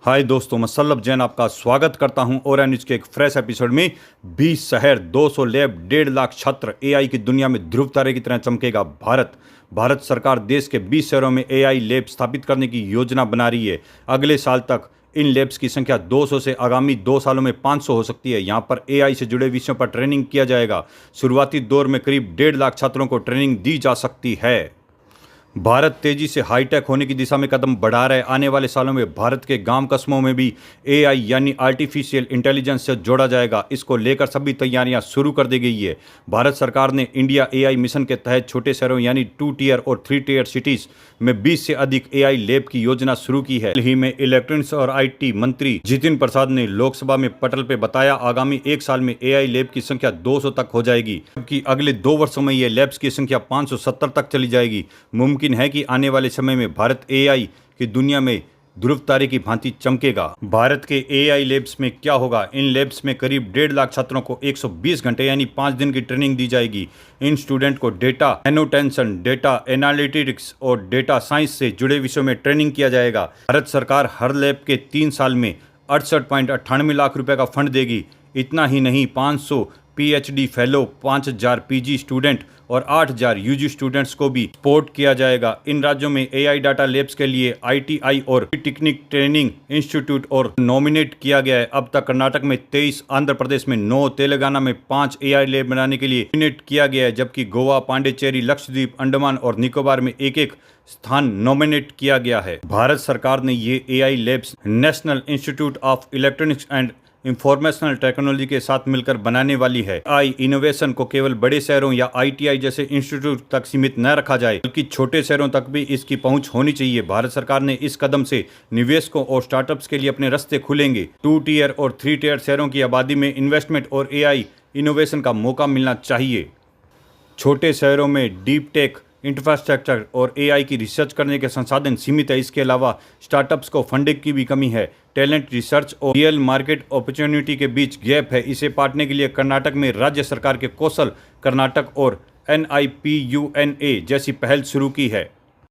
हाय दोस्तों, मैं सल्लभ जैन आपका स्वागत करता हूं और न्यूज के एक फ्रेश एपिसोड में। 20 शहर, 200 लैब, 1.5 लाख छात्र, एआई की दुनिया में ध्रुव तारे की तरह चमकेगा भारत। भारत सरकार देश के 20 शहरों में एआई लैब स्थापित करने की योजना बना रही है। अगले साल तक इन लैब्स की संख्या 200 से आगामी 2 सालों में 500 हो सकती है। यहां पर एआई से जुड़े विषयों पर ट्रेनिंग किया जाएगा। शुरुआती दौर में करीब 1.5 लाख छात्रों को ट्रेनिंग दी जा सकती है। भारत तेजी से हाईटेक होने की दिशा में कदम बढ़ा रहा है। आने वाले सालों में भारत के गांव कस्बों में भी एआई यानी आर्टिफिशियल इंटेलिजेंस से जोड़ा जाएगा। इसको लेकर सभी तैयारियां शुरू कर दी गई है। भारत सरकार ने इंडिया एआई मिशन के तहत छोटे शहरों यानी 2 टियर और 3 टियर सिटीज में 20 से अधिक एआई लैब की योजना शुरू की है। हाल ही में इलेक्ट्रॉनिक्स और आईटी मंत्री जितिन प्रसाद ने लोकसभा में पटल पे बताया, आगामी 1 साल में एआई लैब की संख्या 200 तक हो जाएगी, जबकि अगले 2 वर्षों में ये लैब्स की संख्या 570 तक चली जाएगी। मुमकिन है कि आने वाले समय में भारत एआई की दुनिया में ध्रुव तारे की भांति चमकेगा। भारत के एआई लैब्स में क्या होगा? इन लैब्स में करीब 1.5 लाख छात्रों को 120 घंटे यानी 5 दिन की ट्रेनिंग दी जाएगी। इन स्टूडेंट को डेटा एनोटेशन, डेटा एनालिटिक्स और डेटा साइंस से जुड़े विषयों में ट्रेनिंग किया जाएगा। भारत सरकार हर लैब के 3 साल में 68.98 लाख रुपए का फंड देगी। इतना ही नहीं, 500 पीएचडी फेलो, 5000 पीजी स्टूडेंट और 8000 यूजी स्टूडेंट्स को भी सपोर्ट किया जाएगा। इन राज्यों में एआई डाटा लैब्स के लिए आईटीआई और टेक्निक ट्रेनिंग इंस्टीट्यूट और नॉमिनेट किया गया है। अब तक कर्नाटक में 23, आंध्र प्रदेश में 9, तेलंगाना में 5 एआई लैब बनाने के लिए नॉमिनेट किया गया है, जबकि गोवा, पांडिचेरी, लक्षद्वीप, अंडमान और निकोबार में एक एक स्थान नॉमिनेट किया गया है। भारत सरकार ने ये AI labs national institute of electronics and informational technology के साथ मिलकर बनाने वाली है। आई इनोवेशन को केवल बड़े शहरों या आईटीआई जैसे इंस्टीट्यूट तक सीमित न रखा जाए, बल्कि छोटे शहरों तक भी इसकी पहुंच होनी चाहिए। भारत सरकार ने इस कदम से निवेशकों और स्टार्टअप्स के लिए अपने रास्ते खुलेंगे। 2 टियर और 3 टियर शहरों की आबादी में इन्वेस्टमेंट और एआई इनोवेशन का मौका मिलना चाहिए। छोटे शहरों में डीप टेक इंफ्रास्ट्रक्चर और एआई की रिसर्च करने के संसाधन सीमित है। इसके अलावा स्टार्टअप्स को फंडिंग की भी कमी है। टैलेंट रिसर्च और रियल मार्केट अपॉर्चुनिटी के बीच गैप है। इसे पाटने के लिए कर्नाटक में राज्य सरकार के कौशल कर्नाटक और NIPUNA जैसी पहल शुरू की है।